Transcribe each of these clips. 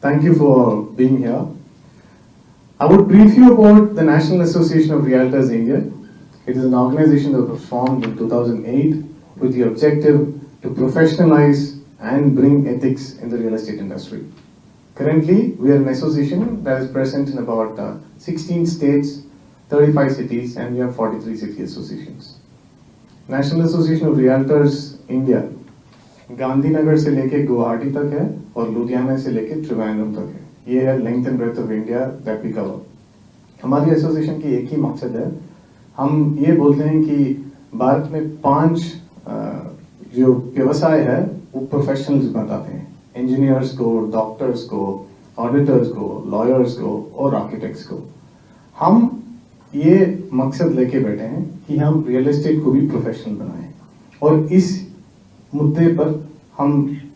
Thank you for being here. I would brief you about the National Association of Realtors India. It is an organization that was formed in 2008 with the objective to professionalize and bring ethics in the real estate industry. Currently, we are an association that is present in about 16 states, 35 cities, and we have 43 city associations. National Association of Realtors India Gandhinagar से लेके गुवाहाटी तक है और लुधियाना से लेके त्रिवेंद्रम तक है। ये है length and breadth of India that we cover. हमारी एसोसिएशन की एक ही मकसद है, हम ये बोलते हैं कि भारत में 5 जो व्यवसाय है वो प्रोफेशनल्स बताते हैं, इंजीनियर्स को, डॉक्टर्स को, ऑडिटर्स को, लॉयर्स को और आर्किटेक्ट्स को। हम ये मकसद लेके बैठे हैं कि हम रियल एस्टेट को भी प्रोफेशनल बनाएं और इस मुद्दे पर हम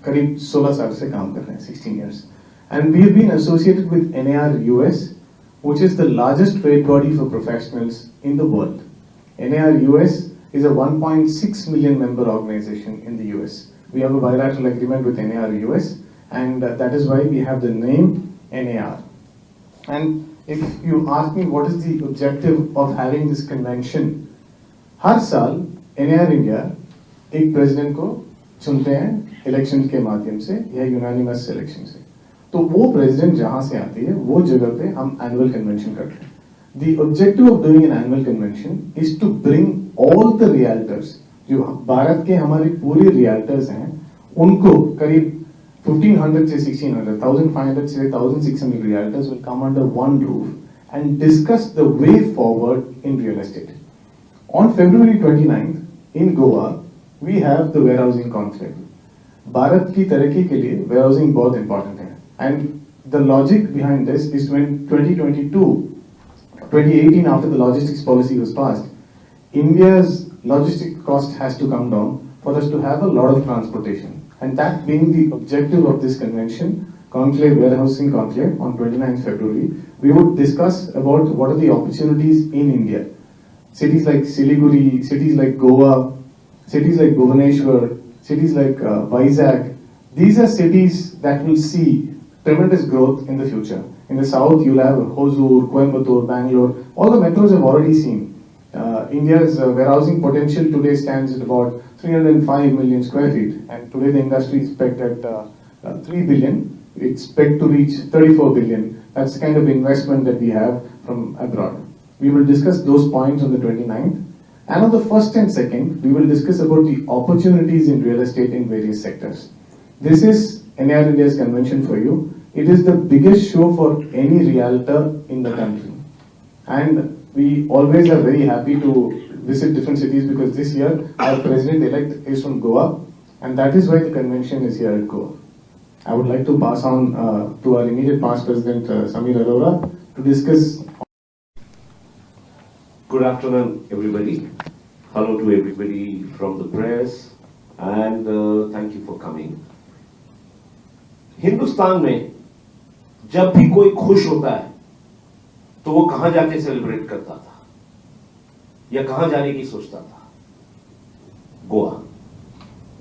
करीब 16 साल से काम कर रहे हैं, 16 years. And we have been associated with NAR US, which is the largest trade body for professionals in the world. NAR US is a 1.6 million member organization in the US. We have a bilateral agreement with NAR US, and that is why we have the name NAR. And if you ask me what is the objective of having this convention, हर साल NAR India एक president को चुनते हैं election के माध्यम से या unanimous election से। तो वो प्रेसिडेंट जहां से आती है वो जगह पे हम एनुअल कन्वेंशन करते हैं। The objective of doing an annual convention is to bring all the realtors, जो भारत के हमारे पूरे रियल्टर्स हैं, उनको करीब 1500 से 1600, 1500 से 1600 realtors will come under one roof and discuss the way forward in real estate. On February 29th in Goa we have the warehousing conclave. Bharat की तरक्की के लिए warehousing बहुत important है, and the logic behind this is when 2018 after the logistics policy was passed, India's logistic cost has to come down for us to have a lot of transportation, and that being the objective of this convention, conclave, warehousing conclave on 29th February, we would discuss about what are the opportunities in India. Cities like Siliguri, cities like Goa, cities like Bhubaneswar, cities like Vizag, these are cities that will see tremendous growth in the future. In the south, you'll have Hosur, Coimbatore, Bangalore. All the metros have already seen. India's warehousing potential today stands at about 305 million square feet, and today the industry is pegged at 3 billion. It's pegged to reach 34 billion. That's the kind of investment that we have from abroad. We will discuss those points on the 29th. And on the 1st and 2nd, we will discuss about the opportunities in real estate in various sectors. This is NAR India's convention for you. It is the biggest show for any realtor in the country. And we always are very happy to visit different cities because this year our president-elect is from Goa, and that is why the convention is here at Goa. I would like to pass on to our immediate past president, Samir Arora, to discuss. Good afternoon, everybody. Hello to everybody from the press, and thank you for coming. Hindustan में जब भी कोई खुश होता है तो वो कहां जाके सेलिब्रेट करता था या कहां जाने की सोचता था? Goa.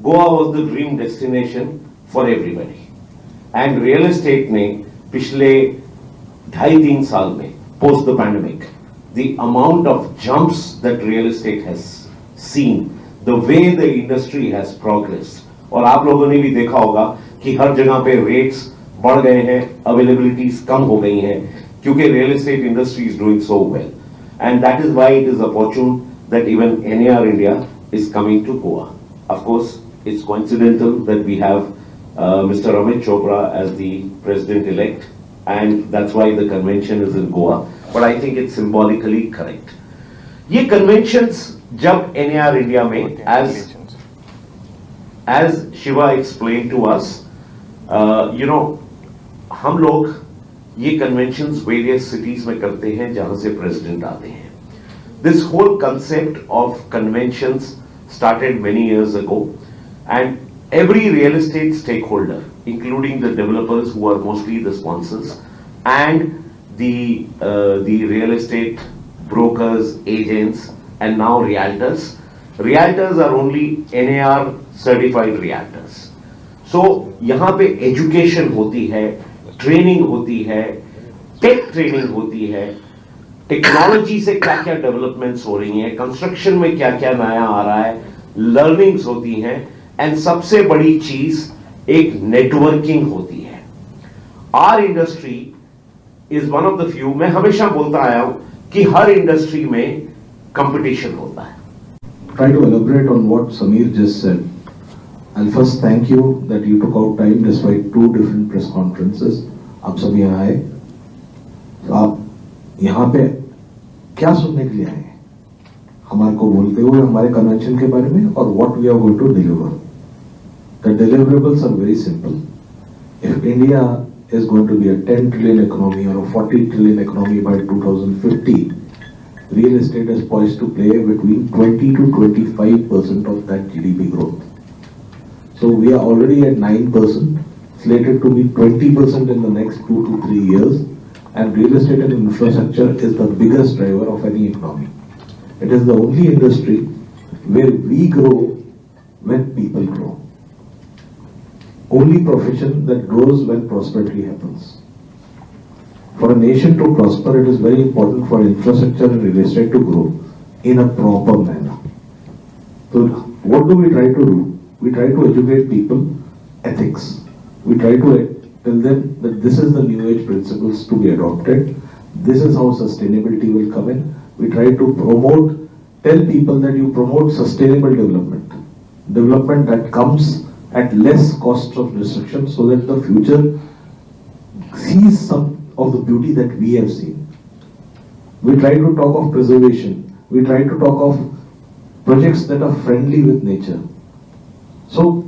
Goa was the dream destination for everybody. And real estate ने पिछले 2.5-3 साल में post the pandemic, the amount of jumps that real estate has seen, the way the industry has progressed, और आप लोगों ने भी देखा होगा कि हर जगह पे रेट्स बढ़ गए हैं, अवेलेबिलिटीज कम हो गई हैं, क्योंकि real estate industry is doing so well, and that is why it is opportune that even NAR India is coming to Goa. Of course, it's coincidental that we have Mr. Amit Chopra as the president-elect, and that's why the convention is in Goa. But I think it's symbolically correct. ये conventions जब NAR India में, as Shiva explained to us, हम लोग ये conventions various cities में करते हैं जहां से president आते हैं. This whole concept of conventions started many years ago, and every real estate stakeholder, including the developers who are mostly the sponsors, and the real estate brokers, agents, and now realtors. Realtors are only NAR certified realtors. So यहाँ पे education होती है training होती है, take training होती है, technology से क्या क्या डेवलपमेंट्स हो रही हैं, कंस्ट्रक्शन में क्या क्या नया आ रहा है, लर्निंग्स होती हैं, एंड सबसे बड़ी चीज एक नेटवर्किंग होती है। Our industry is one of the few, मैं हमेशा बोलता आया हूं कि हर इंडस्ट्री में कंपटीशन होता है। Try to elaborate on what Samir just said. I'll first thank you that you took out time despite 2 different press conferences. आप सब यहाँ आए, तो आप यहाँ पे क्या सुनने के लिए आए हैं? हमारे को बोलते हुए हमारे कन्वेंशन के बारे में और what we are going to deliver. The deliverables are very simple. If India is going to be a 10 trillion economy or a 40 trillion economy by 2050, real estate is poised to play between 20 to 25% of that GDP growth. So we are already at 9%, slated to be 20% in the next 2 to 3 years, and real estate and infrastructure is the biggest driver of any economy. It is the only industry where we grow when people grow. Only profession that grows when prosperity happens. For a nation to prosper, it is very important for infrastructure and real estate to grow in a proper manner. So what do we try to do? We try to educate people ethics. We try to tell them that this is the new age principles to be adopted. This is how sustainability will come in. We try to tell people that you promote sustainable development. Development that comes at less cost of destruction so that the future sees some of the beauty that we have seen. We try to talk of preservation. We try to talk of projects that are friendly with nature. So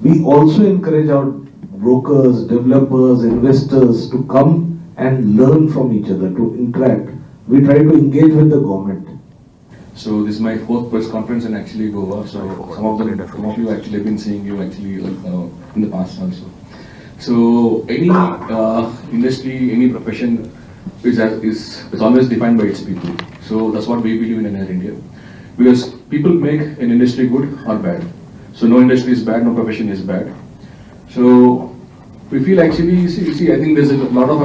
we also encourage our brokers, developers, investors to come and learn from each other, to interact. We try to engage with the government. So this is my 4th press conference in actually Goa. So some of you actually have been seeing you actually in the past also. So any industry, any profession is always defined by its people. So that's what we believe in Air India. Because people make an industry good or bad. So no industry is bad, no profession is bad. So we feel actually, see, I think there's a lot of,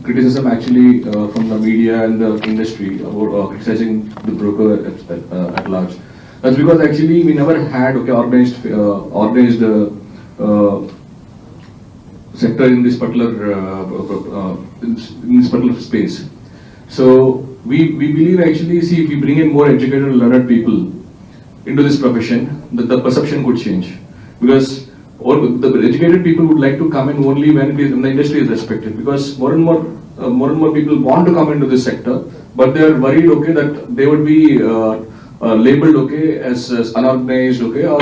criticism actually from the media and the industry about criticizing the broker at large. That's because actually we never had organized sector in this particular space. So we believe actually, see, if we bring in more educated, learned people into this profession, the perception could change. Because the educated people would like to come in only when the industry is respected. Because more and more people want to come into this sector, but they are worried, okay, that they would be labeled, okay, as unorganized, okay, or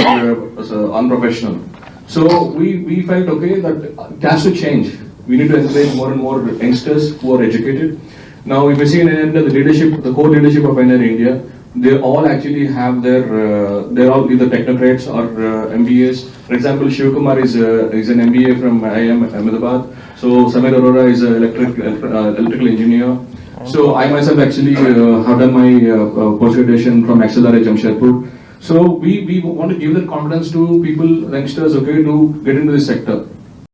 as unprofessional. So we felt, okay, that it has to change. We need to encourage more and more youngsters who are educated. Now, if you see in India, the leadership, the core leadership of NR India, they all actually have they're all either technocrats or MBAs. For example, Shivakumar is an MBA from IIM Ahmedabad. So Samir Arora is an electrical engineer. So I myself actually have done my post-graduation from XLRI Jamshedpur. So we want to give that confidence to people, youngsters, okay, to get into this sector.